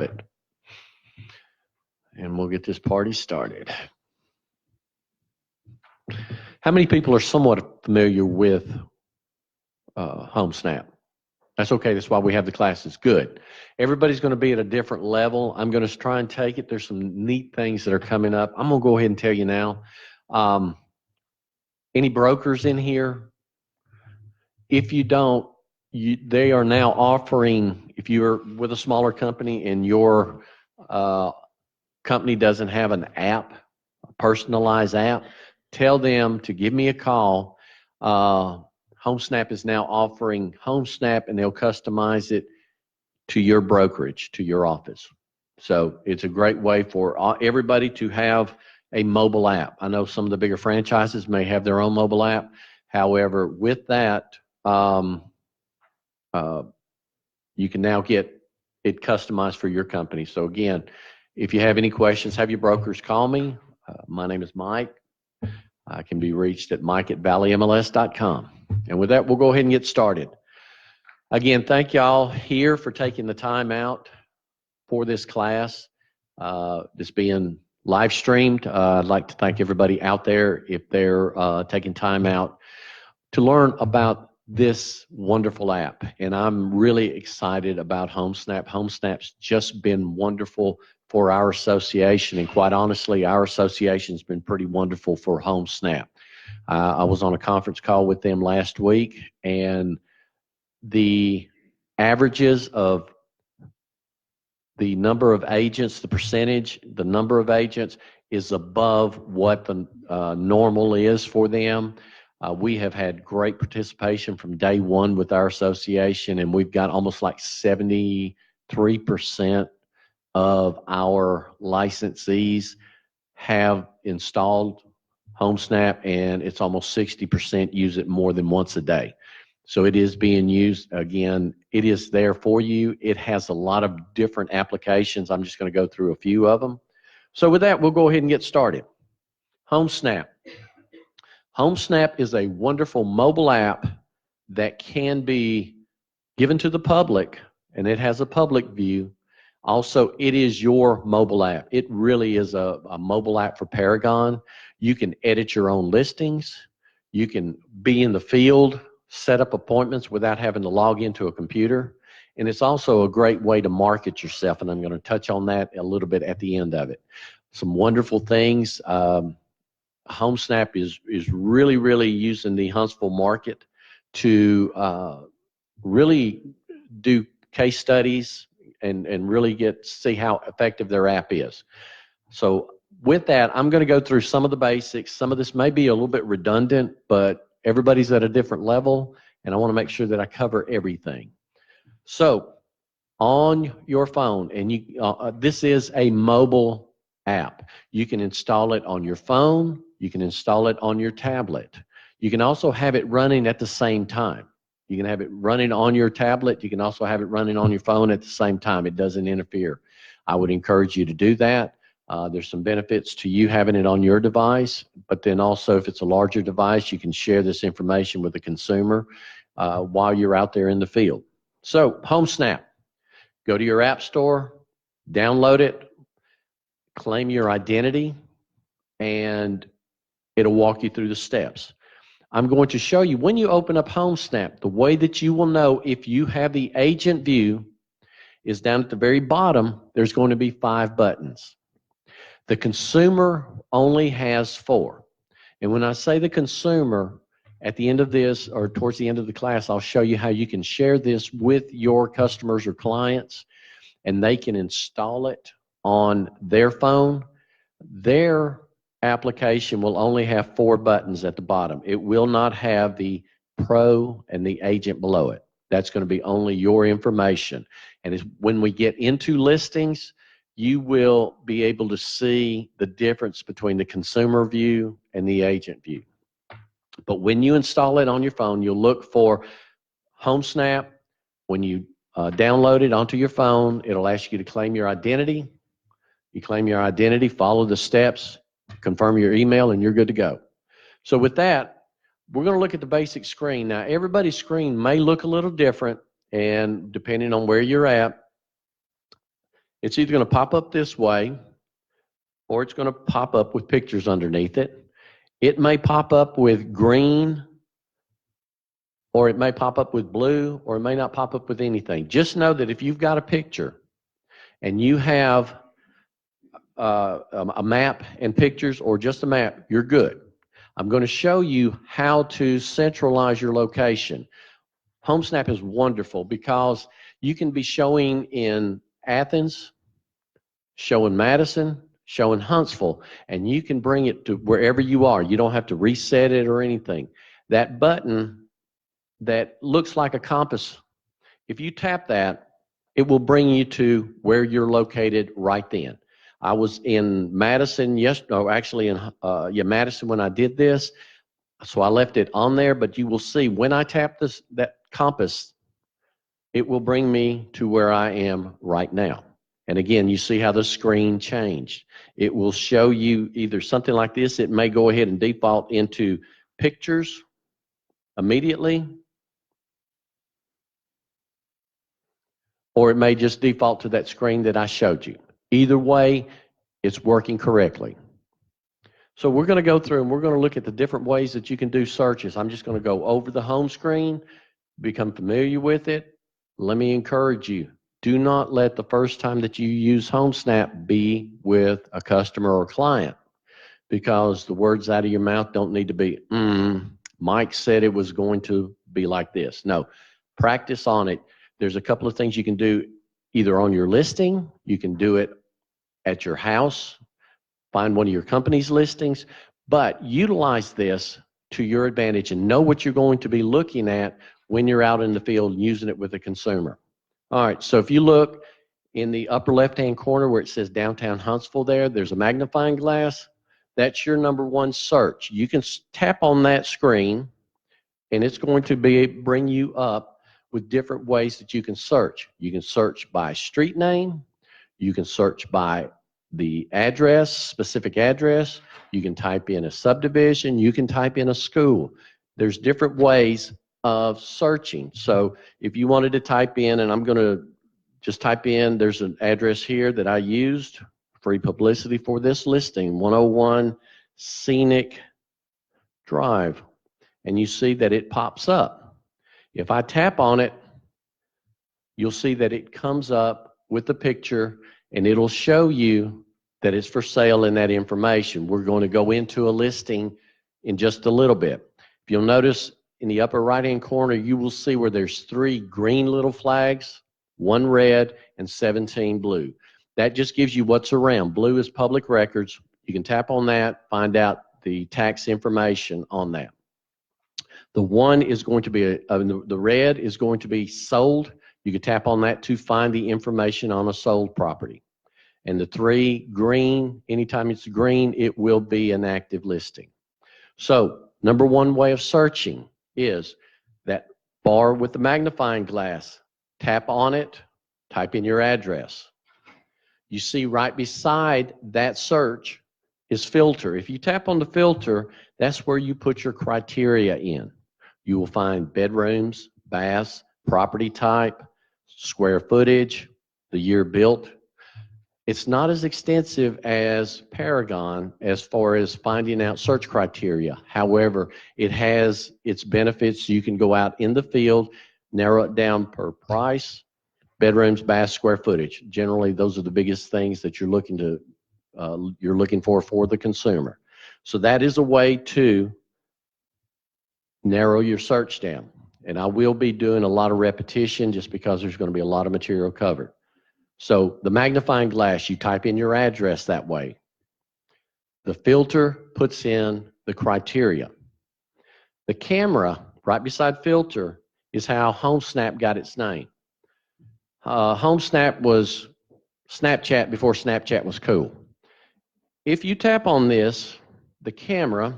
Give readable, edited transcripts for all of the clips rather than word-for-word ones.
of it. And we'll get this party started. How many people are somewhat familiar with Homesnap? That's okay. That's why we have the classes. Good. Everybody's going to be at a different level. I'm going to try and take it. There's some neat things that are coming up. I'm going to go ahead and tell you now. Any brokers in here? If you don't, they are now offering, if you're with a smaller company and your company doesn't have an app, a personalized app, tell them to give me a call. Homesnap is now offering Homesnap, and they'll customize it to your brokerage, to your office. So it's a great way for everybody to have a mobile app. I know some of the bigger franchises may have their own mobile app. However, with that, you can now get it customized for your company. So again, if you have any questions, have your brokers call me. My name is Mike. I can be reached at mike@valleymls.com. And with that, we'll go ahead and get started. Again, thank y'all here for taking the time out for this class. This being live streamed, I'd like to thank everybody out there if they're taking time out to learn about this wonderful app. And I'm really excited about Homesnap. Homesnap's just been wonderful for our association, and quite honestly, our association's been pretty wonderful for Homesnap. I was on a conference call with them last week, and the averages of the number of agents, the percentage, the number of agents is above what the normal is for them. We have had great participation from day one with our association, and we've got almost like 73% of our licensees have installed Homesnap, and it's almost 60% use it more than once a day. So it is being used. Again, it is there for you. It has a lot of different applications. I'm just going to go through a few of them. So with that, we'll go ahead and get started. Homesnap. Homesnap is a wonderful mobile app that can be given to the public, and it has a public view. Also, it is your mobile app. It really is a mobile app for Paragon. You can edit your own listings. You can be in the field, set up appointments without having to log into a computer. And it's also a great way to market yourself, and I'm going to touch on that a little bit at the end of it. Some wonderful things. Homesnap is really, really using the Huntsville market to really do case studies and really see how effective their app is. So with that, I'm going to go through some of the basics. Some of this may be a little bit redundant, but everybody's at a different level, and I want to make sure that I cover everything. So on your phone, and this is a mobile app. You can install it on your phone. You can install it on your tablet. You can also have it running at the same time. You can have it running on your tablet. You can also have it running on your phone at the same time. It doesn't interfere. I would encourage you to do that. There's some benefits to you having it on your device, but then also if it's a larger device, you can share this information with the consumer while you're out there in the field. So Homesnap, go to your app store, download it, claim your identity, and it'll walk you through the steps. I'm going to show you when you open up Homesnap, the way that you will know if you have the agent view is down at the very bottom. There's going to be 5 buttons. The consumer only has 4. And when I say the consumer, at the end of this or towards the end of the class, I'll show you how you can share this with your customers or clients, and they can install it on their phone. Their application will only have 4 buttons at the bottom. It will not have the pro and the agent below it. That's going to be only your information. And when we get into listings, you will be able to see the difference between the consumer view and the agent view. But when you install it on your phone, you'll look for Homesnap. When you download it onto your phone, it'll ask you to claim your identity. You claim your identity, follow the steps, confirm your email, and you're good to go. So with that, we're going to look at the basic screen. Now, everybody's screen may look a little different, and depending on where you're at, It's either going to pop up this way, or it's going to pop up with pictures underneath it. It may pop up with green, or it may pop up with blue, or it may not pop up with anything. Just know that if you've got a picture and you have a map and pictures, or just a map, you're good. I'm going to show you how to centralize your location. Homesnap is wonderful because you can be showing in Athens, showing Madison, showing Huntsville, and you can bring it to wherever you are. You don't have to reset it or anything. That button that looks like a compass, if you tap that, it will bring you to where you're located right then. I was in Madison Madison when I did this, so I left it on there, but you will see when I tap that compass, it will bring me to where I am right now. And again, you see how the screen changed. It will show you either something like this. It may go ahead and default into pictures immediately, or it may just default to that screen that I showed you. Either way, it's working correctly. So we're going to go through and we're going to look at the different ways that you can do searches. I'm just going to go over the home screen, become familiar with it. Let me encourage you, do not let the first time that you use Homesnap be with a customer or client, because the words out of your mouth don't need to be, Mike said it was going to be like this. No, practice on it. There's a couple of things you can do either on your listing, you can do it at your house, find one of your company's listings, but utilize this to your advantage and know what you're going to be looking at when you're out in the field using it with a consumer. All right, so if you look in the upper left-hand corner where it says downtown Huntsville there's a magnifying glass. That's your #1 search. You can tap on that screen and it's going to bring you up with different ways that you can search. You can search by street name. You can search by the address, specific address. You can type in a subdivision. You can type in a school. There's different ways of searching. So if you wanted to type in, and I'm going to just type in, there's an address here that I used, free publicity for this listing, 101 Scenic Drive. And you see that it pops up. If I tap on it, you'll see that it comes up with the picture and it'll show you that it's for sale and that information. We're going to go into a listing in just a little bit. If you'll notice in the upper right-hand corner, you will see where there's 3 green little flags, 1 red, and 17 blue. That just gives you what's around. Blue is public records. You can tap on that, find out the tax information on that. The 1 is going to be, the red is going to be sold. You can tap on that to find the information on a sold property. And the 3 green, anytime it's green, it will be an active listing. So #1 way of searching is that bar with the magnifying glass. Tap on it, type in your address. You see right beside that search is filter. If you tap on the filter, that's where you put your criteria in. You will find bedrooms, baths, property type, square footage, the year built. It's not as extensive as Paragon as far as finding out search criteria. However, it has its benefits. You can go out in the field, narrow it down per price, bedrooms, baths, square footage. Generally, those are the biggest things that you're looking for the consumer. So that is a way to narrow your search down. And I will be doing a lot of repetition just because there's going to be a lot of material covered. So the magnifying glass, you type in your address that way. The filter puts in the criteria. The camera right beside filter is how Homesnap got its name. Homesnap was Snapchat before Snapchat was cool. If you tap on this, the camera,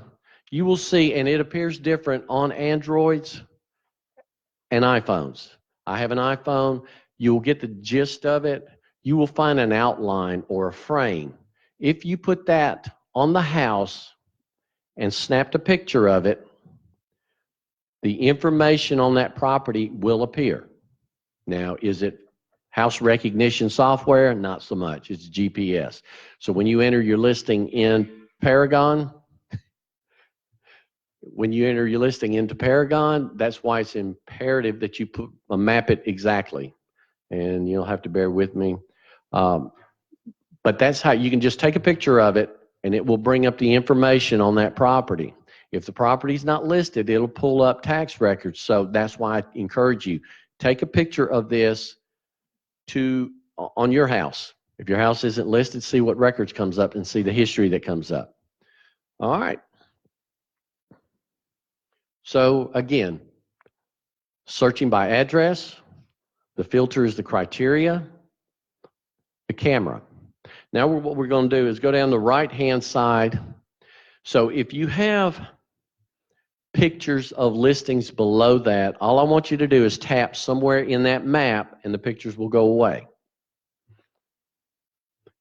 you will see, and it appears different on Androids and iPhones. I have an iPhone. You'll get the gist of it. You will find an outline or a frame. If you put that on the house and snapped a picture of it, the information on that property will appear. Now, is it House recognition software, not so much. It's GPS. So when you enter your listing in Paragon, that's why it's imperative that you map it exactly. And you'll have to bear with me. But that's how you can just take a picture of it and it will bring up the information on that property. If the property's not listed, it'll pull up tax records. So that's why I encourage you, take a picture of this on your house. If your house isn't listed, see what records comes up and see the history that comes up. All right. So again, searching by address, the filter is the criteria, the camera. Now what we're going to do is go down the right-hand side. So if you have pictures of listings below that, all I want you to do is tap somewhere in that map and the pictures will go away.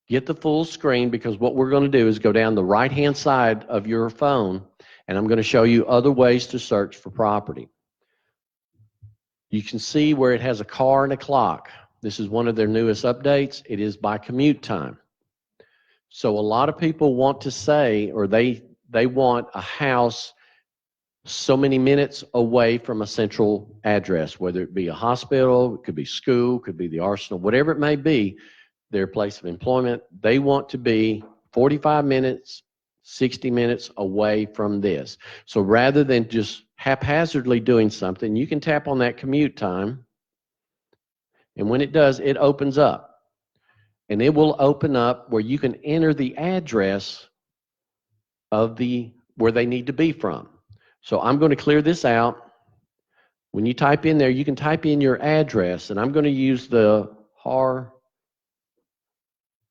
Get the full screen, because what we're going to do is go down the right-hand side of your phone and I'm going to show you other ways to search for property. You can see where it has a car and a clock. This is one of their newest updates. It is by commute time. So a lot of people want to say, or they want a house so many minutes away from a central address, whether it be a hospital, it could be school, it could be the arsenal, whatever it may be, their place of employment. They want to be 45 minutes, 60 minutes away from this. So rather than just haphazardly doing something, you can tap on that commute time, and when it does, it opens up. And it will open up where you can enter the address of where they need to be from. So I'm going to clear this out. When you type in there, you can type in your address, and I'm going to use the haar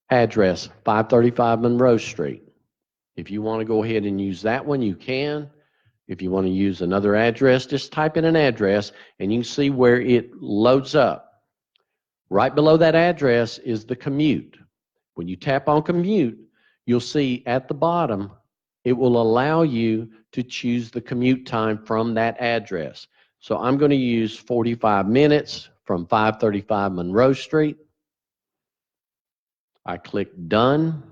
address, 535 Monroe Street. If you want to go ahead and use that one, you can. If you want to use another address, just type in an address, and you can see where it loads up. Right below that address is the commute. When you tap on commute, you'll see at the bottom, it will allow you to choose the commute time from that address. So I'm going to use 45 minutes from 535 Monroe Street. I click done,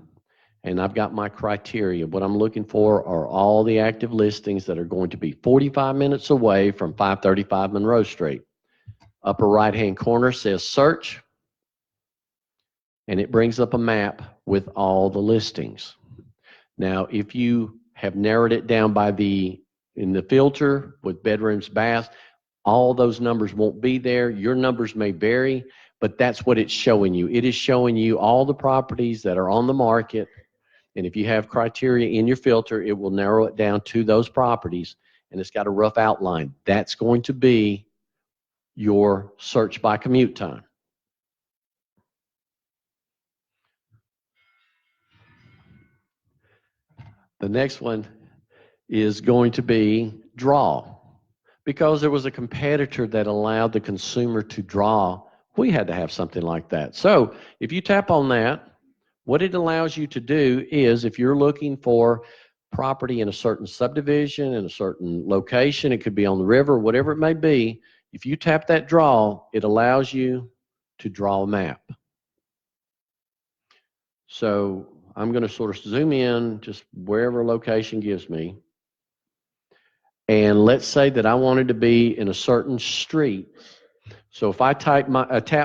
and I've got my criteria. What I'm looking for are all the active listings that are going to be 45 minutes away from 535 Monroe Street. Upper right-hand corner says search, and it brings up a map with all the listings. Now, if you have narrowed it down in the filter with bedrooms, baths, all those numbers won't be there. Your numbers may vary, but that's what it's showing you. It is showing you all the properties that are on the market, and if you have criteria in your filter, it will narrow it down to those properties, and it's got a rough outline. That's going to be your search by commute time. The next one is going to be draw. Because there was a competitor that allowed the consumer to draw, we had to have something like that. So if you tap on that, what it allows you to do is, if you're looking for property in a certain subdivision, in a certain location, it could be on the river, whatever it may be, if you tap that draw, it allows you to draw a map. So I'm going to sort of zoom in just wherever location gives me. And let's say that I wanted to be in a certain street. So if I tap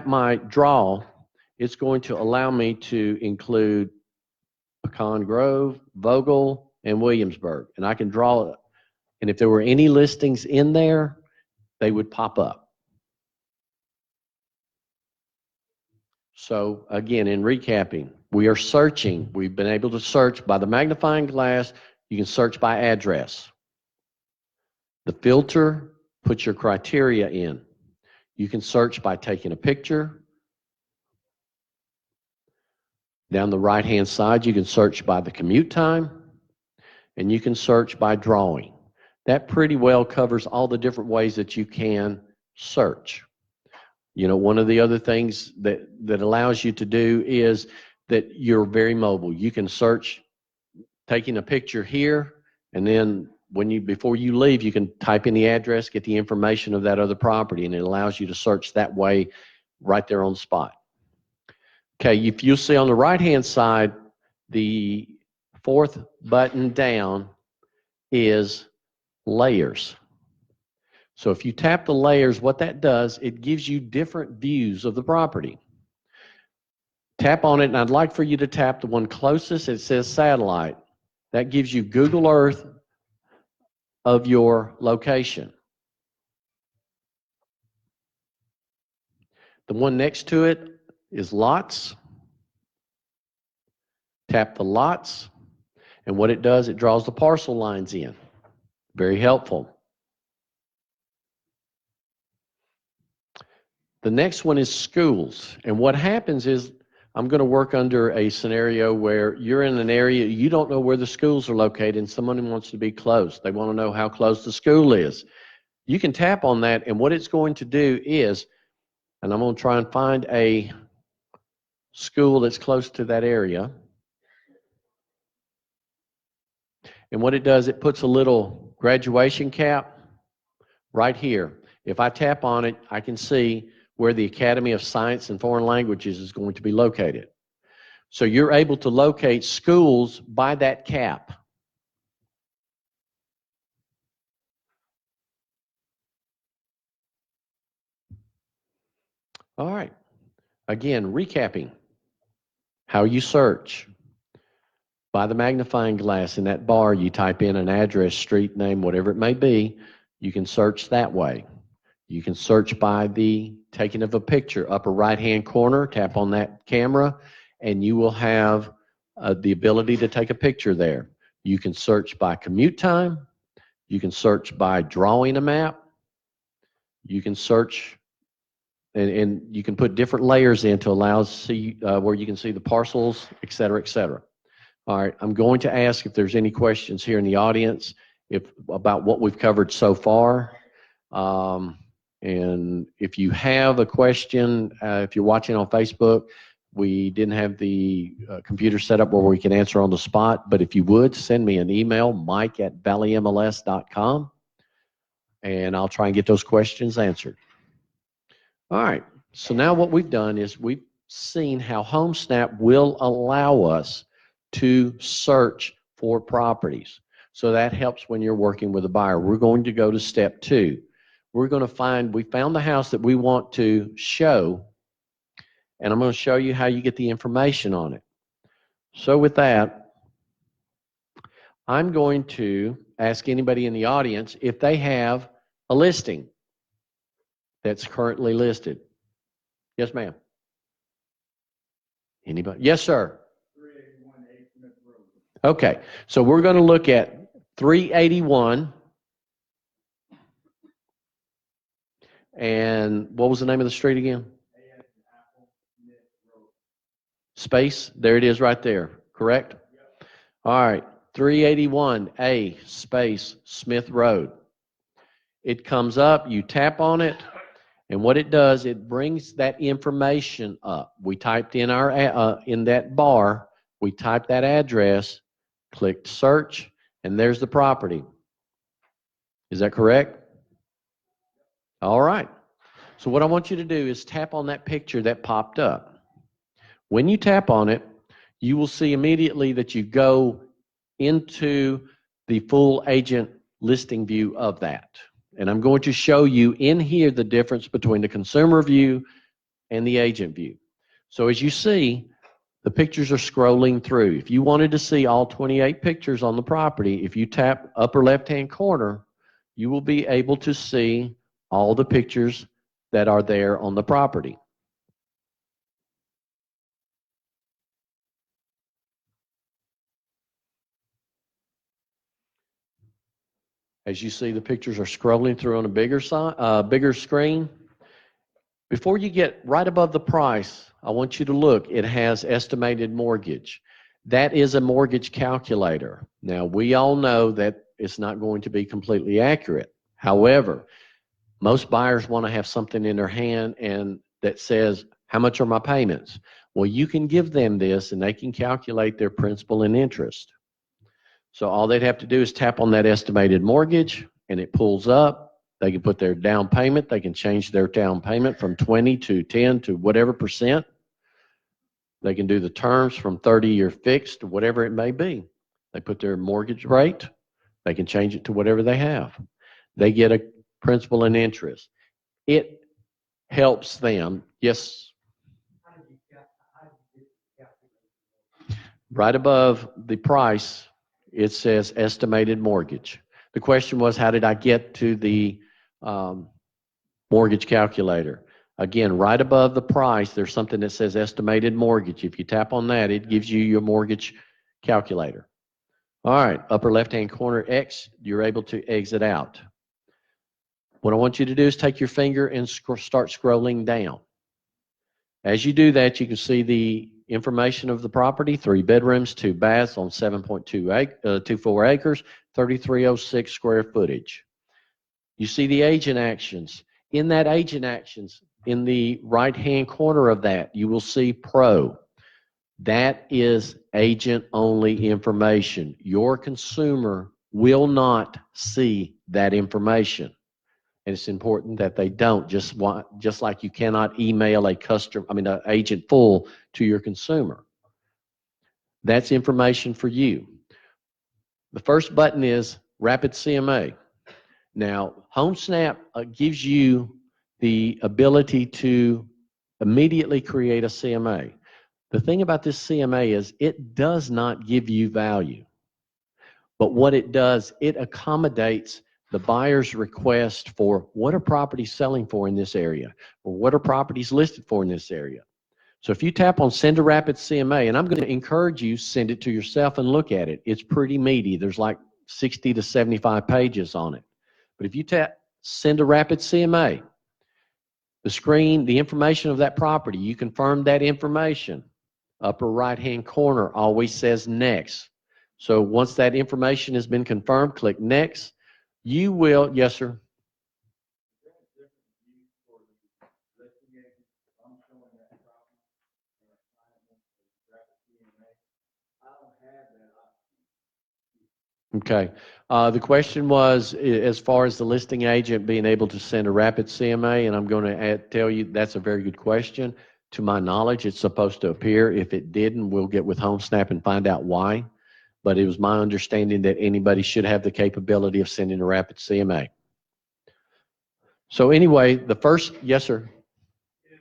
my draw, it's going to allow me to include Pecan Grove, Vogel, and Williamsburg. And I can draw it. And if there were any listings in there, they would pop up. So again, in recapping, we are searching. We've been able to search by the magnifying glass. You can search by address. The filter puts your criteria in. You can search by taking a picture. Down the right-hand side, you can search by the commute time, and you can search by drawing. That pretty well covers all the different ways that you can search. You know, one of the other things that allows you to do is that you're very mobile. You can search taking a picture here, and then before you leave, you can type in the address, get the information of that other property, and it allows you to search that way right there on the spot. Okay, if you'll see on the right-hand side, the fourth button down is layers. So if you tap the layers, what that does, it gives you different views of the property. Tap on it, and I'd like for you to tap the one closest. It says satellite. That gives you Google Earth of your location. The one next to it is lots. Tap the lots, and what it does, it draws the parcel lines in. Very helpful. The next one is schools, and what happens is I'm going to work under a scenario where you're in an area, you don't know where the schools are located, and someone wants to be close. They want to know how close the school is. You can tap on that, and what it's going to do is, and I'm going to try and find a school that's close to that area. And what it does, it puts a little graduation cap right here. If I tap on it, I can see where the Academy of Science and Foreign Languages is going to be located. So you're able to locate schools by that cap. All right. Again, recapping how you search. By the magnifying glass in that bar, you type in an address, street name, whatever it may be. You can search that way. You can search by the taking of a picture, upper right-hand corner, tap on that camera, and you will have the ability to take a picture there. You can search by commute time. You can search by drawing a map. You can search, and you can put different layers in to allow see where you can see the parcels, et cetera, et cetera. All right, I'm going to ask if there's any questions here in the audience about what we've covered so far. And if you have a question, if you're watching on Facebook, we didn't have the computer set up where we can answer on the spot, but if you would, send me an email, mike@valleymls.com, and I'll try and get those questions answered. All right, so now what we've done is we've seen how Homesnap will allow us to search for properties. So that helps when you're working with a buyer. We're going to go to step 2. We're going to we found the house that we want to show, and I'm going to show you how you get the information on it. So with that, I'm going to ask anybody in the audience if they have a listing that's currently listed. Yes, ma'am. Anybody? Yes, sir. 381 Smith Road. Okay, so we're going to look at 381. And what was the name of the street again? Space, there it is right there, correct? Yep. All right, 381 A space Smith Road. It comes up, you tap on it, and what it does, it brings that information up. We typed in in that bar, we typed that address, clicked search, and there's the property. Is that correct? All right. So what I want you to do is tap on that picture that popped up. When you tap on it, you will see immediately that you go into the full agent listing view of that. And I'm going to show you in here the difference between the consumer view and the agent view. So as you see, the pictures are scrolling through. If you wanted to see all 28 pictures on the property, if you tap upper left-hand corner, you will be able to see all the pictures that are there on the property. As you see, the pictures are scrolling through on a bigger screen. Before you get right above the price, I want you to look. It has estimated mortgage. That is a mortgage calculator. Now, we all know that it's not going to be completely accurate. However, most buyers want to have something in their hand and that says, how much are my payments? Well, you can give them this and they can calculate their principal and interest. So all they'd have to do is tap on that estimated mortgage and it pulls up They can put their down payment. They can change their down payment from 20 to 10 to whatever percent. They can do the terms from 30-year fixed to whatever it may be. They put their mortgage rate. They can change it to whatever they have. They get a principal and interest. It helps them. Yes. Right above the price, it says estimated mortgage. The question was, how did I get to the mortgage calculator? Again, right above the price, there's something that says estimated mortgage. If you tap on that, it gives you your mortgage calculator. All right, upper left-hand corner X, you're able to exit out. What I want you to do is take your finger and start scrolling down. As you do that, you can see the information of the property: 3 bedrooms, 2 baths on 7.24 acres, 3306 square footage. You see the agent actions. In that agent actions, in the right-hand corner of that, you will see Pro. That is agent-only information. Your consumer will not see that information. And it's important that they don't, just like you cannot email an agent full to your consumer. That's information for you. The first button is Rapid CMA. Now, Homesnap gives you the ability to immediately create a CMA. The thing about this CMA is it does not give you value. But what it does, it accommodates the buyer's request for what are properties selling for in this area, or what are properties listed for in this area. So if you tap on Send a Rapid CMA, and I'm going to encourage you, send it to yourself and look at it. It's pretty meaty. There's like 60 to 75 pages on it. But if you tap Send a Rapid CMA, the screen, the information of that property, you confirm that information. Upper right-hand corner always says Next. So once that information has been confirmed, click Next. You will, yes, sir. Okay. The question was, as far as the listing agent being able to send a rapid CMA, and I'm going to tell you that's a very good question. To my knowledge, it's supposed to appear. If it didn't, we'll get with Homesnap and find out why. But it was my understanding that anybody should have the capability of sending a rapid CMA. So anyway, the first, yes, sir. Is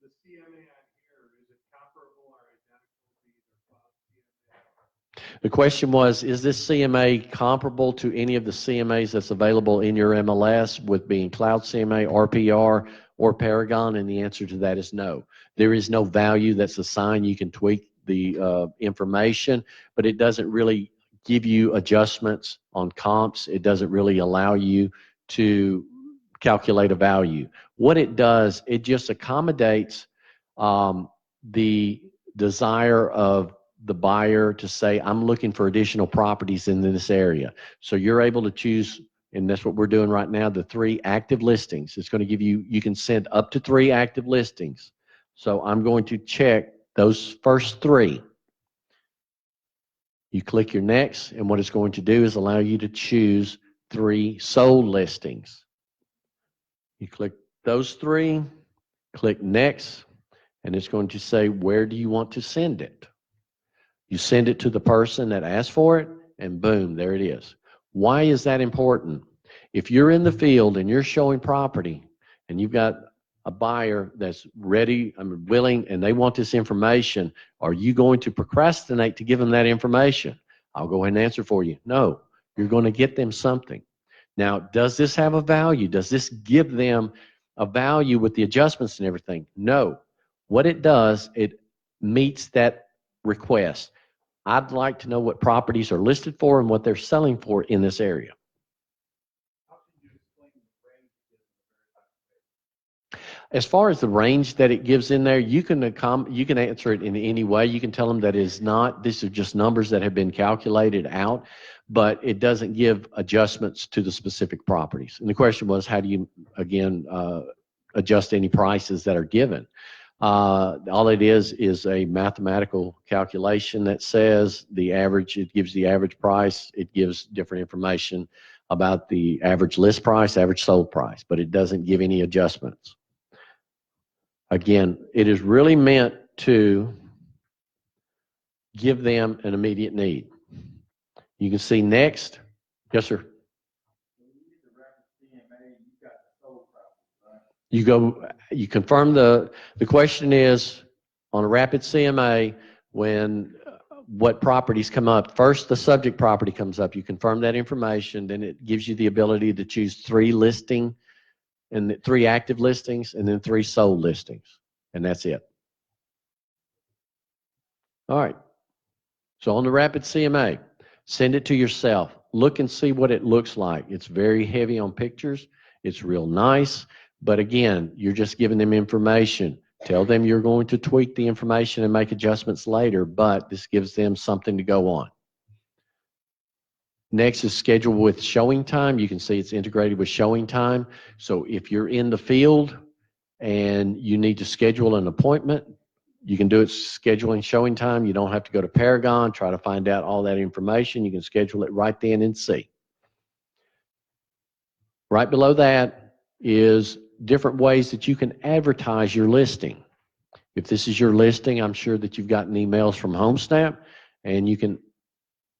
the CMA on here, is it comparable or identical to either cloud CMA? The question was, is this CMA comparable to any of the CMAs that's available in your MLS, with being Cloud CMA, RPR, or Paragon? And the answer to that is no. There is no value that's assigned. You can tweak the information, but it doesn't really give you adjustments on comps. It doesn't really allow you to calculate a value. What it does, it just accommodates the desire of the buyer to say, I'm looking for additional properties in this area. So you're able to choose, and that's what we're doing right now, the 3 active listings. It's going to give you, you can send up to 3 active listings. So I'm going to check those first 3. You click your Next, and what it's going to do is allow you to choose 3 sold listings. You click those 3, click Next, and it's going to say, where do you want to send it? You send it to the person that asked for it, and boom, there it is. Why is that important? If you're in the field and you're showing property, and you've got a buyer that's ready, willing, and they want this information, are you going to procrastinate to give them that information? I'll go ahead and answer for you. No, you're going to get them something. Now, does this have a value? Does this give them a value with the adjustments and everything? No. What it does, it meets that request. I'd like to know what properties are listed for and what they're selling for in this area. As far as the range that it gives in there, you can answer it in any way. You can tell them that is not, these are just numbers that have been calculated out, but it doesn't give adjustments to the specific properties. And the question was, how do you, again, adjust any prices that are given? All it is a mathematical calculation that says the average, it gives the average price, it gives different information about the average list price, average sold price, but it doesn't give any adjustments. Again, it is really meant to give them an immediate need. You can see next. Yes, sir. You confirm the question is on a rapid CMA when what properties come up. First, the subject property comes up. You confirm that information, then it gives you the ability to choose 3 listing and 3 active listings and then 3 sold listings, and that's it. All right. So on the rapid CMA, send it to yourself. Look and see what it looks like. It's very heavy on pictures. It's real nice. But again, you're just giving them information. Tell them you're going to tweak the information and make adjustments later, but this gives them something to go on. Next is schedule with showing time. You can see it's integrated with showing time. So if you're in the field and you need to schedule an appointment, you can do it scheduling showing time. You don't have to go to Paragon, try to find out all that information. You can schedule it right then and see. Right below that is different ways that you can advertise your listing. If this is your listing, I'm sure that you've gotten emails from Homesnap, and you can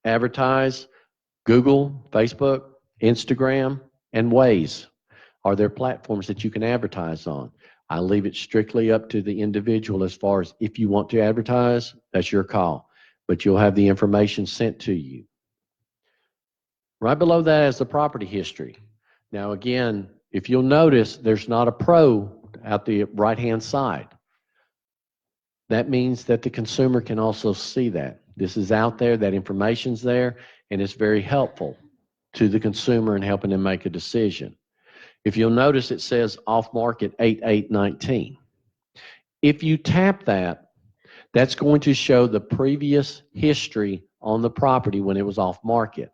advertise Google, Facebook, Instagram, and Waze are there platforms that you can advertise on. I leave it strictly up to the individual as far as if you want to advertise, that's your call, but you'll have the information sent to you. Right below that is the property history. Now again, if you'll notice, there's not a pro at the right-hand side. That means that the consumer can also see that. This is out there, that information's there, and it's very helpful to the consumer in helping them make a decision. If you'll notice, it says off-market 8/8/19. If you tap that, that's going to show the previous history on the property when it was off-market.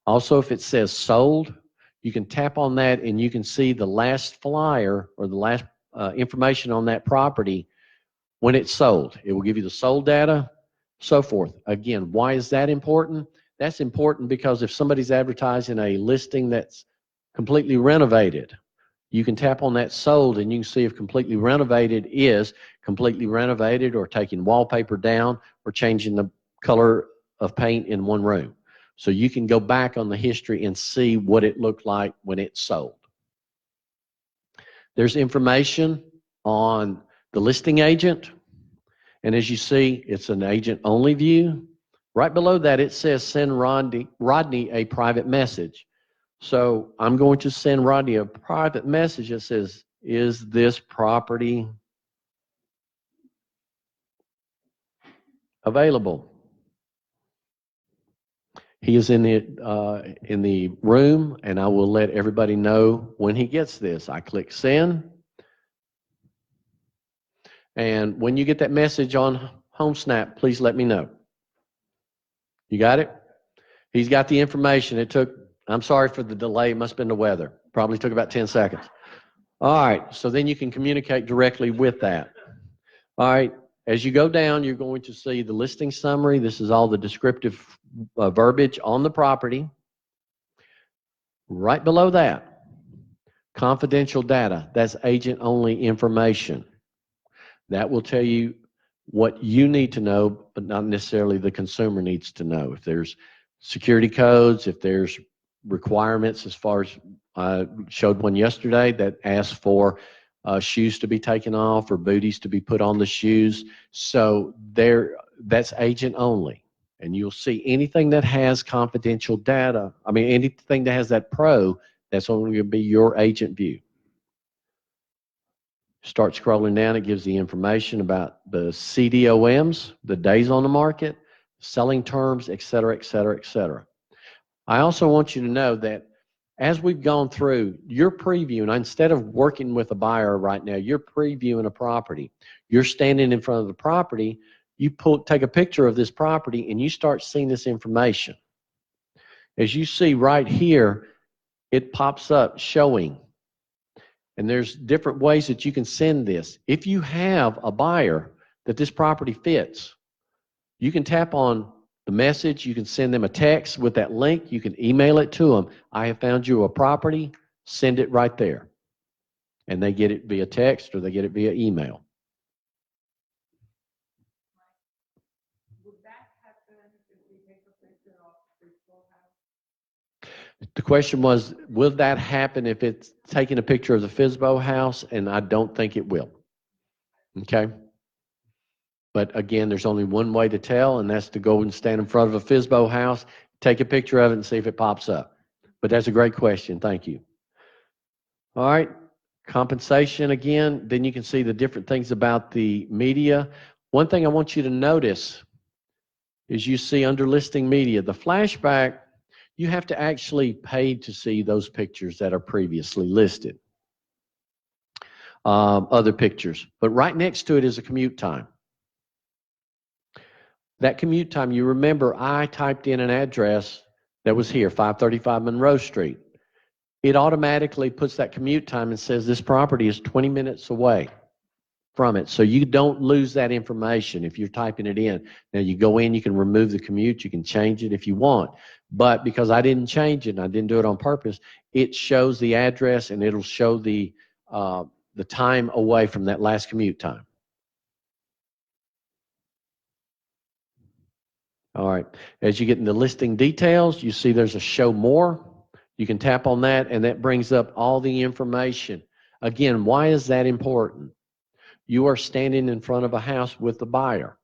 Also, if it says sold, you can tap on that and you can see the last flyer or the last information on that property when it's sold. It will give you the sold data, so forth. Again, why is that important? That's important because if somebody's advertising a listing that's completely renovated, you can tap on that sold and you can see if completely renovated is completely renovated or taking wallpaper down or changing the color of paint in one room. So you can go back on the history and see what it looked like when it sold. There's information on the listing agent. And as you see, it's an agent-only view. Right below that, it says send Rodney a private message. So I'm going to send Rodney a private message that says, is this property available? He is in the room, and I will let everybody know when he gets this. I click send. And when you get that message on Homesnap, please let me know. You got it? He's got the information. It took, I'm sorry for the delay. It must have been the weather. Probably took about 10 seconds. All right, so then you can communicate directly with that. All right, as you go down, you're going to see the listing summary. This is all the descriptive verbiage on the property. Right below that, confidential data. That's agent-only information. That will tell you what you need to know, but not necessarily the consumer needs to know. If there's security codes, if there's requirements as far as I showed one yesterday that asked for shoes to be taken off or booties to be put on the shoes. So that's agent only. And you'll see anything that has confidential data, anything that has that pro, that's only going to be your agent view. Start scrolling down, it gives the information about the CDOMs, the days on the market, selling terms, et cetera, et cetera, et cetera. I also want you to know that as we've gone through, you're previewing, instead of working with a buyer right now, you're previewing a property. You're standing in front of the property, you take a picture of this property and you start seeing this information. As you see right here, it pops up showing. And there's different ways that you can send this. If you have a buyer that this property fits, you can tap on the message. You can send them a text with that link. You can email it to them. I have found you a property. Send it right there. And they get it via text or they get it via email. Would that happen if we take a picture of the physical house? The question was, will that happen if it's taking a picture of the FSBO house? And I don't think it will. Okay? But again, there's only one way to tell, and that's to go and stand in front of a FSBO house, take a picture of it, and see if it pops up. But that's a great question. Thank you. All right. Compensation again. Then you can see the different things about the media. One thing I want you to notice is you see under listing media, the flashback, you have to actually pay to see those pictures that are previously listed. Other pictures. But right next to it is a commute time. That commute time, you remember I typed in an address that was here, 535 Monroe Street. It automatically puts that commute time and says this property is 20 minutes away from it. So you don't lose that information if you're typing it in. Now you go in, you can remove the commute, you can change it if you want. But because I didn't change it and I didn't do it on purpose, it shows the address and it'll show the time away from that last commute time. All right. As you get into listing details, you see there's a show more. You can tap on that and that brings up all the information. Again, why is that important? You are standing in front of a house with the buyer.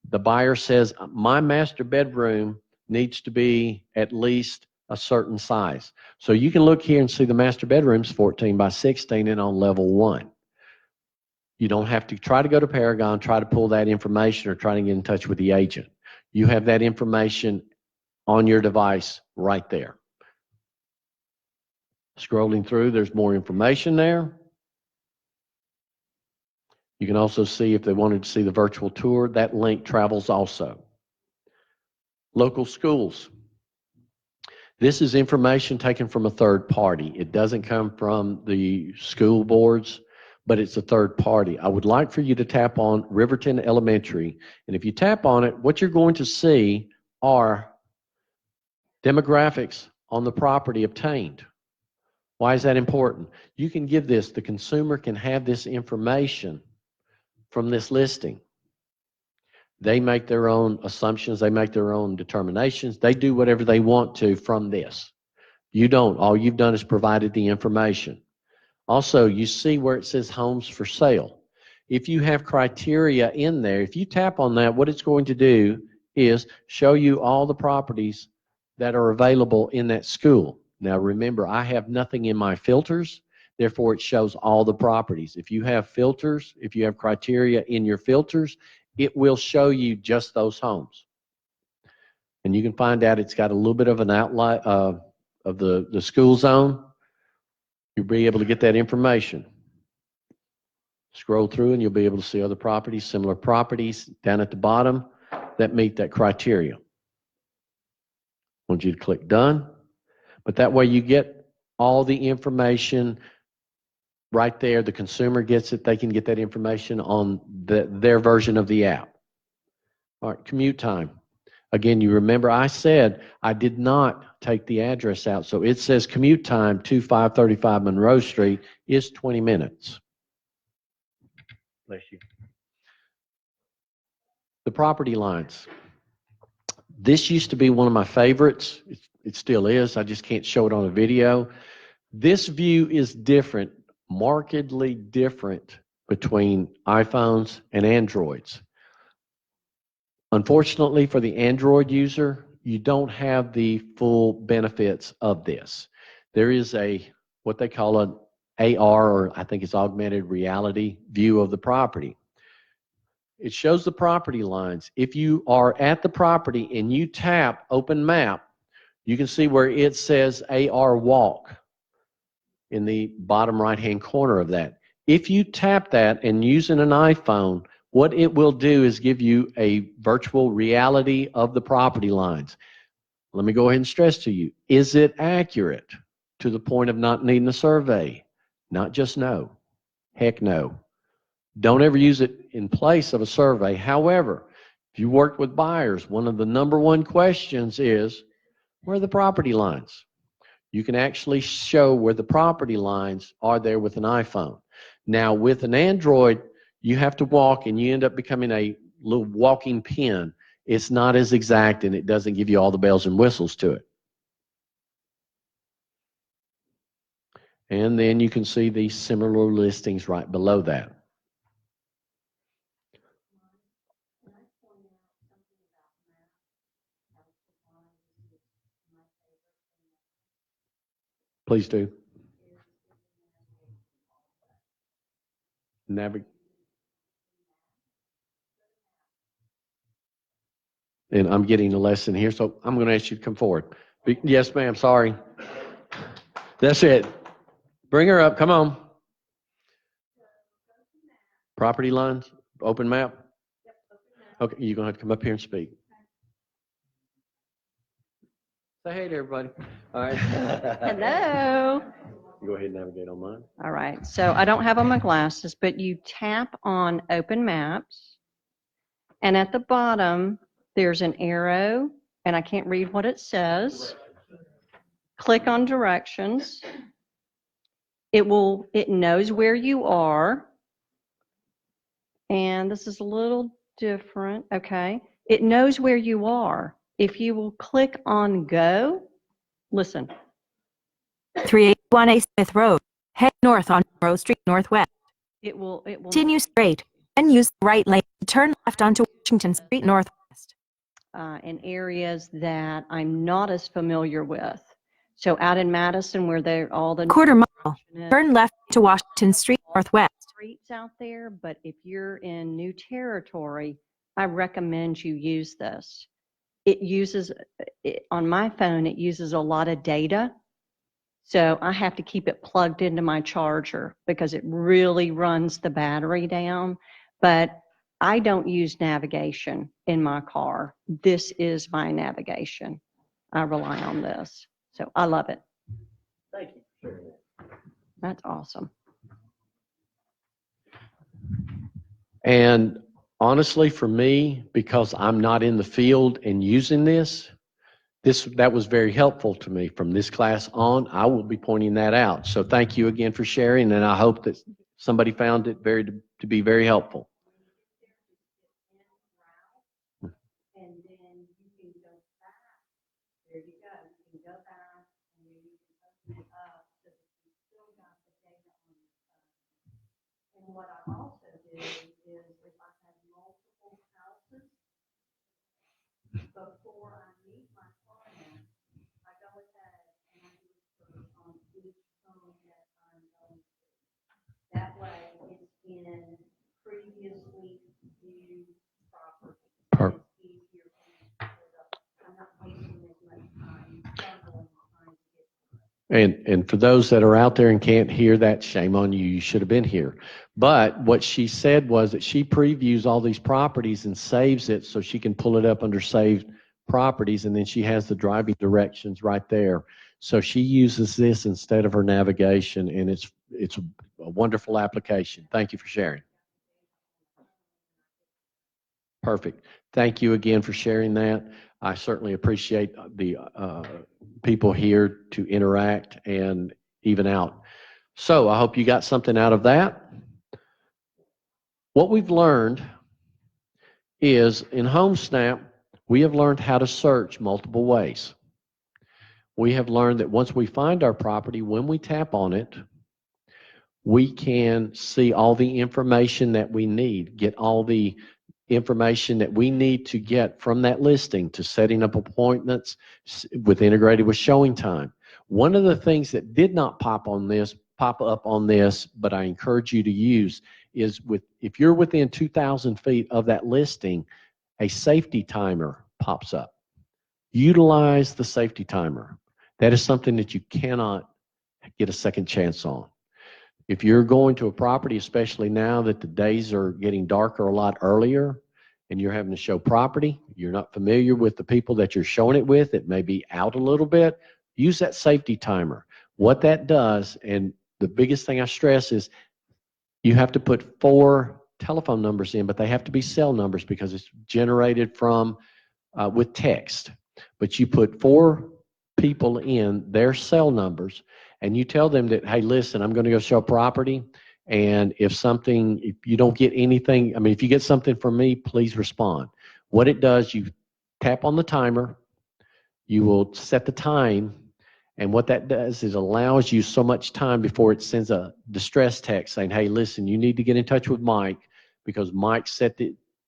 The buyer says, my master bedroom needs to be at least a certain size. So you can look here and see the master bedroom's 14 by 16 and on level 1. You don't have to try to go to Paragon, try to pull that information or try to get in touch with the agent. You have that information on your device right there. Scrolling through, there's more information there. You can also see if they wanted to see the virtual tour, that link travels also. Local schools. This is information taken from a third party. It doesn't come from the school boards, but it's a third party. I would like for you to tap on Riverton Elementary. And if you tap on it, what you're going to see are demographics on the property obtained. Why is that important? You can give this, the consumer can have this information from this listing. They make their own assumptions, they make their own determinations, they do whatever they want to from this. You don't. All you've done is provided the information. Also, you see where it says homes for sale. If you have criteria in there, if you tap on that, what it's going to do is show you all the properties that are available in that school. Now remember, I have nothing in my filters, therefore it shows all the properties. If you have filters, if you have criteria in your filters, it will show you just those homes. And you can find out it's got a little bit of an outline of the school zone. You'll be able to get that information. Scroll through and you'll be able to see other properties, similar properties down at the bottom that meet that criteria. I want you to click done. But that way you get all the information right there. The consumer gets it. They can get that information on their version of the app. All right, commute time. Again, you remember I said I did not take the address out. So it says commute time to 535 Monroe Street is 20 minutes. Bless you. The property lines. This used to be one of my favorites. It still is. I just can't show it on a video. This view is different, markedly different between iPhones and Androids. Unfortunately for the Android user, you don't have the full benefits of this. There is what they call an AR, or I think it's augmented reality view of the property. It shows the property lines. If you are at the property and you tap open map, you can see where it says AR walk in the bottom right-hand corner of that. If you tap that and using an iPhone, what it will do is give you a virtual reality of the property lines. Let me go ahead and stress to you, is it accurate to the point of not needing a survey? Not just no. Heck no. Don't ever use it in place of a survey. However, If you work with buyers, one of the #1 questions is, where are the property lines? You can actually show where the property lines are there with an iPhone. Now, with an Android, you have to walk and you end up becoming a little walking pin. It's not as exact and it doesn't give you all the bells and whistles to it. And then you can see these similar listings right below that. Please do. Navigate. And I'm getting a lesson here, so I'm going to ask you to come forward. Yes, ma'am, sorry. That's it. Bring her up, come on. Property lines, open map? Okay, you're going to have to come up here and speak. Say hey to everybody. All right. Hello. Go ahead and navigate on mine. All right, so I don't have on my glasses, but you tap on Open Maps, and at the bottom, there's an arrow, and I can't read what it says. Click on Directions. It knows where you are, and this is a little different, okay? It knows where you are. If you will click on Go, listen. 381A Smith Road. Head north on Monroe Street Northwest. It will Continue straight and use the right lane to turn left onto Washington Street Northwest. in areas that I'm not as familiar with. So out in Madison, where they're all the Quarter mile. Turn left to Washington Street Northwest. streets out there, but if you're in new territory, I recommend you use this. On my phone, it uses a lot of data. So I have to keep it plugged into my charger because it really runs the battery down. But I don't use navigation in my car. This is my navigation. I rely on this. So I love it. Thank you for sharing that. That's awesome. And honestly, for me, because I'm not in the field and using that was very helpful to me. From this class on, I will be pointing that out. So thank you again for sharing, and I hope that somebody found it to be very helpful. And then you can go back. There you go. You can go back and you can open it up so that you still got the data on your phone. And what I also do is if I have multiple houses, before I meet my client, I go ahead and I do a search on each home that I'm going to. That way it's in previously viewed property. Perfect. It's easier for me to put up. I'm not wasting as much time juggling trying to get to it. And for those that are out there and can't hear that, shame on you. You should have been here. But what she said was that she previews all these properties and saves it so she can pull it up under saved properties, and then she has the driving directions right there. So she uses this instead of her navigation, and it's a wonderful application. Thank you for sharing. Perfect. Thank you again for sharing that. I certainly appreciate the people here to interact and even out. So I hope you got something out of that. What we've learned is in Homesnap, we have learned how to search multiple ways. We have learned that once we find our property, when we tap on it, we can see all the information that we need, get all the information that we need to get from that listing to setting up appointments integrated with showing time. One of the things that did not pop up on this, but I encourage you to use is if you're within 2,000 feet of that listing, a safety timer pops up. Utilize the safety timer. That is something that you cannot get a second chance on. If you're going to a property, especially now that the days are getting darker a lot earlier and you're having to show property, you're not familiar with the people that you're showing it with, it may be out a little bit, use that safety timer. What that does, and the biggest thing I stress is you have to put 4 telephone numbers in, but they have to be cell numbers because it's generated from with text. But you put 4 people in their cell numbers, and you tell them that, hey, listen, I'm going to go show property, and if you don't get anything, I mean, if you get something from me, please respond. What it does, you tap on the timer, you will set the time, and what that does is allows you so much time before it sends a distress text saying, hey, listen, you need to get in touch with Mike because Mike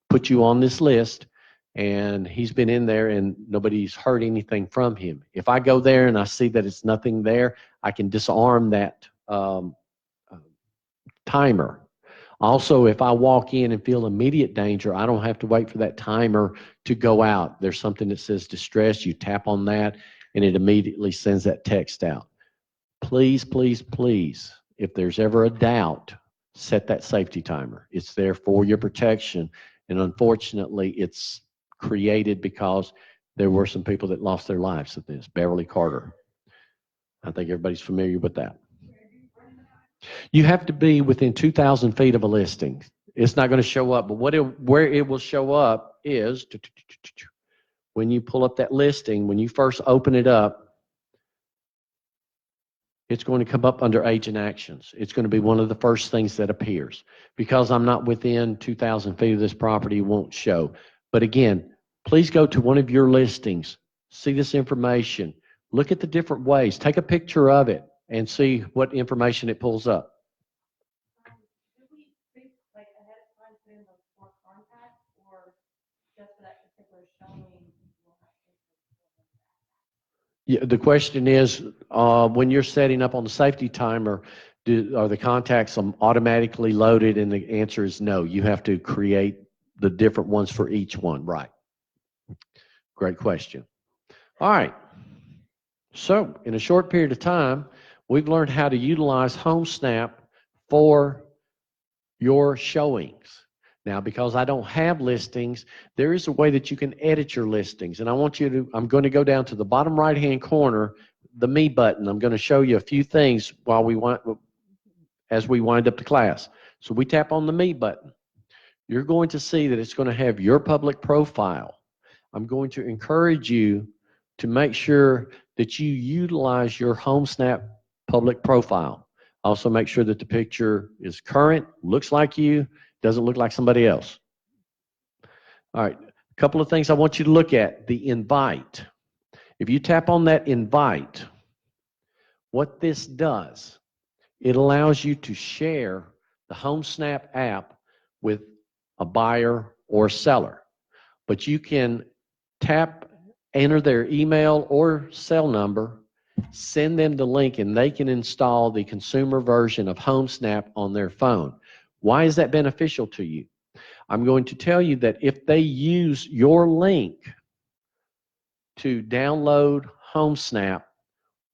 put you on this list, and he's been in there and nobody's heard anything from him. If I go there and I see that it's nothing there, I can disarm that timer. Also, if I walk in and feel immediate danger, I don't have to wait for that timer to go out. There's something that says distress. You tap on that, and it immediately sends that text out. Please, please, please, if there's ever a doubt, set that safety timer. It's there for your protection, and unfortunately, it's created because there were some people that lost their lives at this. Beverly Carter. I think everybody's familiar with that. You have to be within 2,000 feet of a listing. It's not going to show up, but where it will show up is when you pull up that listing, when you first open it up, it's going to come up under agent actions. It's going to be one of the first things that appears. Because I'm not within 2,000 feet of this property, it won't show. But again, please go to one of your listings, see this information, look at the different ways, take a picture of it, and see what information it pulls up. Do we think like ahead of time put in those 4 contacts, or just for that particular showing? Yeah, the question is, when you're setting up on the safety timer, are the contacts automatically loaded? And the answer is no. You have to create the different ones for each one. Right. Great question. All right. So in a short period of time, we've learned how to utilize Homesnap for your showings. Now, because I don't have listings, there is a way that you can edit your listings. And I'm going to go down to the bottom right-hand corner, the Me button. I'm going to show you a few things as we wind up the class. So we tap on the Me button. You're going to see that it's going to have your public profile. I'm going to encourage you to make sure that you utilize your Homesnap public profile. Also make sure that the picture is current, looks like you, doesn't look like somebody else. All right, a couple of things I want you to look at. The invite. If you tap on that invite, what this does, it allows you to share the Homesnap app with a buyer or seller. But you can enter their email or cell number, send them the link, and they can install the consumer version of Homesnap on their phone. Why is that beneficial to you? I'm going to tell you that if they use your link to download Homesnap,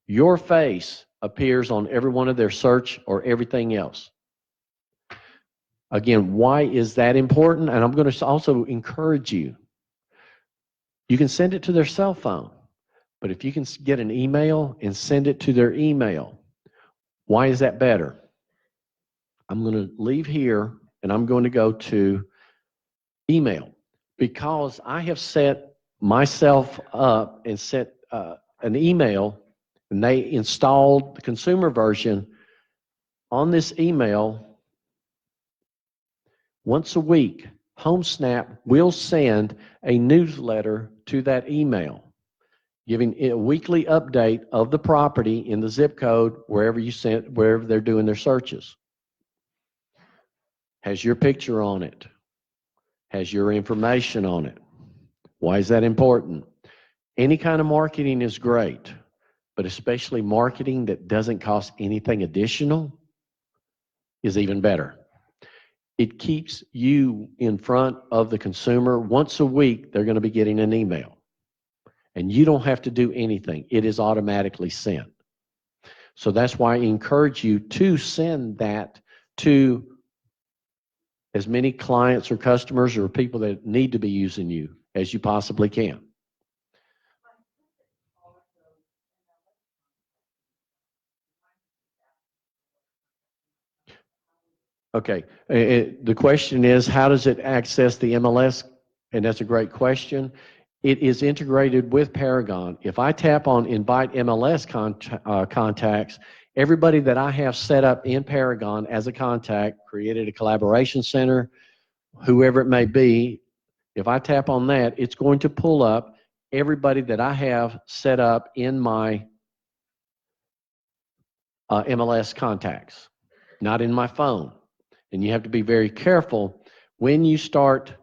your face appears on every one of their search or everything else. Again, why is that important? And I'm going to also encourage you. You can send it to their cell phone, but if you can get an email and send it to their email, why is that better? I'm going to leave here and I'm going to go to email because I have set myself up and set an email, and they installed the consumer version on this email. Once a week, Homesnap will send a newsletter to that email, giving a weekly update of the property in the zip code wherever they're doing their searches. Has your picture on it, has your information on it. Why is that important? Any kind of marketing is great, but especially marketing that doesn't cost anything additional is even better. It keeps you in front of the consumer. Once a week, they're going to be getting an email. And you don't have to do anything. It is automatically sent. So that's why I encourage you to send that to as many clients or customers or people that need to be using you as you possibly can. Okay. The question is, how does it access the MLS? And that's a great question. It is integrated with Paragon. If I tap on Invite MLS contacts, everybody that I have set up in Paragon as a contact, created a collaboration center, whoever it may be, if I tap on that, it's going to pull up everybody that I have set up in my MLS contacts, not in my phone. And you have to be very careful when you start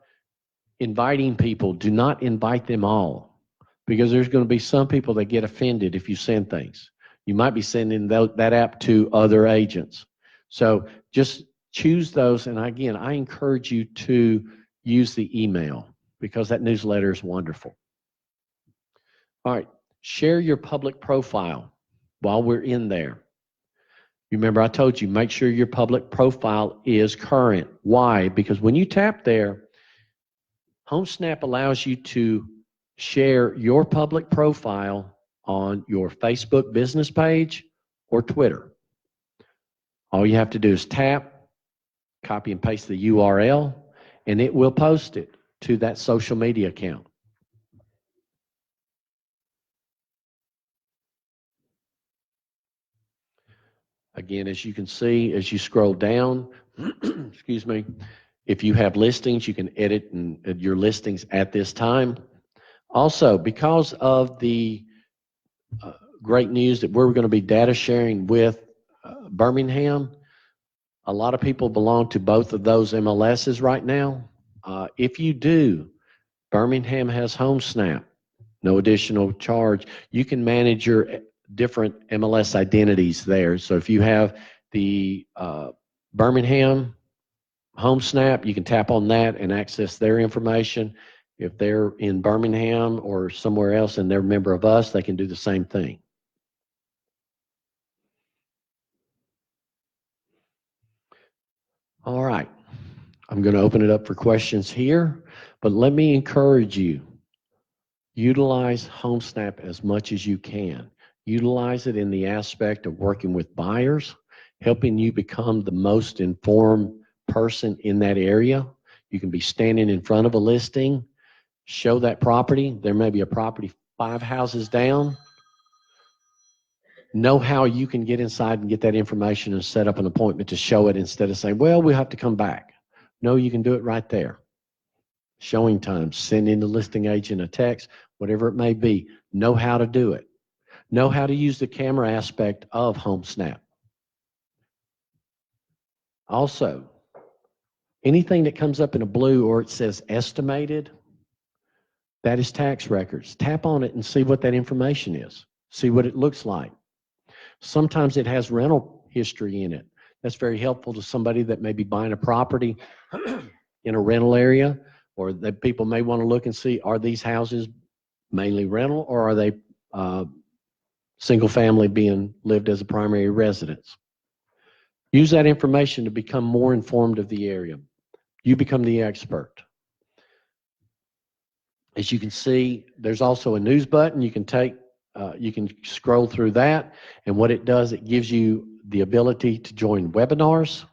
inviting people. Do not invite them all, because there's going to be some people that get offended if you send things. You might be sending that app to other agents. So just choose those. And again, I encourage you to use the email, because that newsletter is wonderful. All right, share your public profile while we're in there. Remember, I told you, make sure your public profile is current. Why? Because when you tap there, Homesnap allows you to share your public profile on your Facebook business page or Twitter. All you have to do is tap, copy and paste the URL, and it will post it to that social media account. Again, as you can see, as you scroll down, excuse me, if you have listings, you can edit your listings at this time. Also, because of the great news that we're going to be data sharing with Birmingham, a lot of people belong to both of those MLSs right now. If you do, Birmingham has Homesnap, no additional charge. You can manage your different MLS identities there. So if you have the Birmingham Homesnap, you can tap on that and access their information. If they're in Birmingham or somewhere else and they're a member of us, they can do the same thing. All right. I'm going to open it up for questions here, but let me encourage you. Utilize Homesnap as much as you can. Utilize it in the aspect of working with buyers, helping you become the most informed person in that area. You can be standing in front of a listing, show that property. There may be a property 5 houses down. Know how you can get inside and get that information and set up an appointment to show it, instead of saying, well, we'll have to come back. No, you can do it right there. Showing times, sending the listing agent a text, whatever it may be. Know how to do it. Know how to use the camera aspect of Homesnap. Also, anything that comes up in a blue or it says estimated, that is tax records. Tap on it and see what that information is. See what it looks like. Sometimes it has rental history in it. That's very helpful to somebody that may be buying a property in a rental area, or that people may want to look and see, are these houses mainly rental, or are they single family being lived as a primary residence? Use that information to become more informed of the area. You become the expert. As you can see, there's also a news button. You can scroll through that, and what it does, it gives you the ability to join webinars.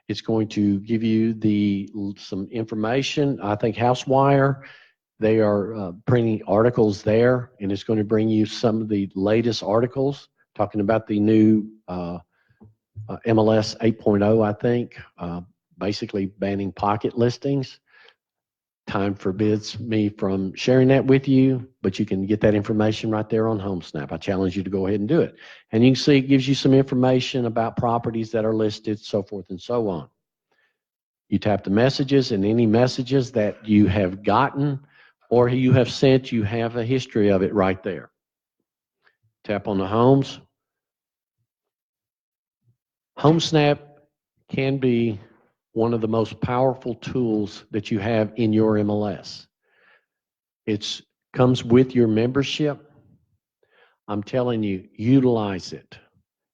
It's going to give you some information. I think HouseWire, they are printing articles there, and it's going to bring you some of the latest articles talking about the new MLS 8.0, I think, basically banning pocket listings. Time forbids me from sharing that with you, but you can get that information right there on Homesnap. I challenge you to go ahead and do it. And you can see it gives you some information about properties that are listed, so forth and so on. You tap the messages, and any messages that you have gotten or you have sent, you have a history of it right there. Tap on the homes. Homesnap can be one of the most powerful tools that you have in your MLS. It comes with your membership. I'm telling you, utilize it.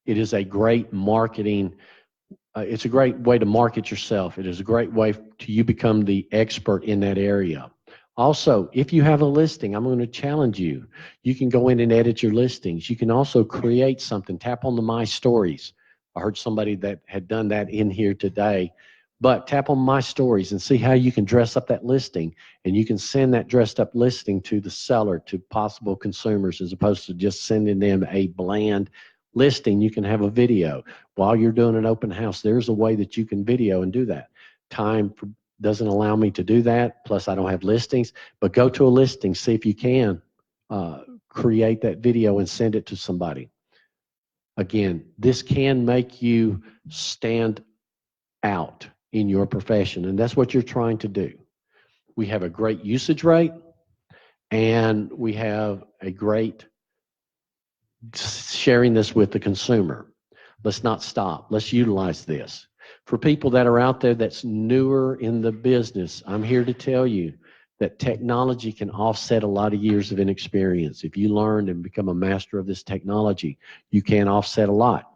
It is a great marketing, it's a great way to market yourself. It is a great way to you become the expert in that area. Also, if you have a listing, I'm going to challenge you. You can go in and edit your listings. You can also create something. Tap on the My Stories. I heard somebody that had done that in here today. But tap on My Stories and see how you can dress up that listing, and you can send that dressed up listing to the seller, to possible consumers, as opposed to just sending them a bland listing. You can have a video while you're doing an open house. There's a way that you can video and do that. Time doesn't allow me to do that. Plus, I don't have listings. But go to a listing, see if you can create that video and send it to somebody. Again, this can make you stand out in your profession, and that's what you're trying to do. We have a great usage rate, and we have a great sharing this with the consumer. Let's not stop. Let's utilize this. For people that are out there that's newer in the business, I'm here to tell you that technology can offset a lot of years of inexperience. If you learn and become a master of this technology, you can offset a lot.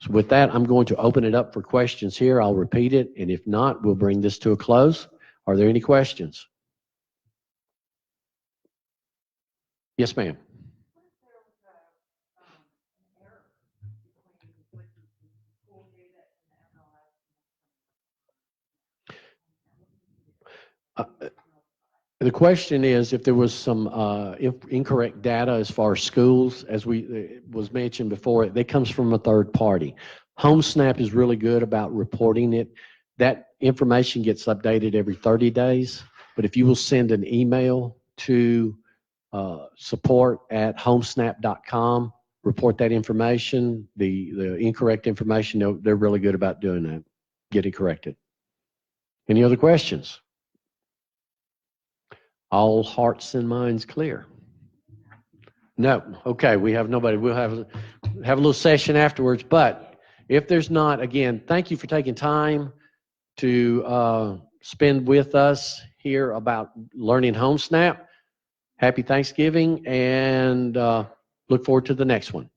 So with that, I'm going to open it up for questions here. I'll repeat it, and if not, we'll bring this to a close. Are there any questions? Yes, ma'am. The question is if there was some incorrect data as far as schools, as was mentioned before, that comes from a third party. Homesnap is really good about reporting it. That information gets updated every 30 days, but if you will send an email to support@homesnap.com, report that information, the incorrect information, they're really good about doing that, getting corrected. Any other questions? All hearts and minds clear? No. Okay, we have nobody. We'll have a little session afterwards, but if there's not, again, thank you for taking time to spend with us here about learning Homesnap. Happy Thanksgiving, and look forward to the next one.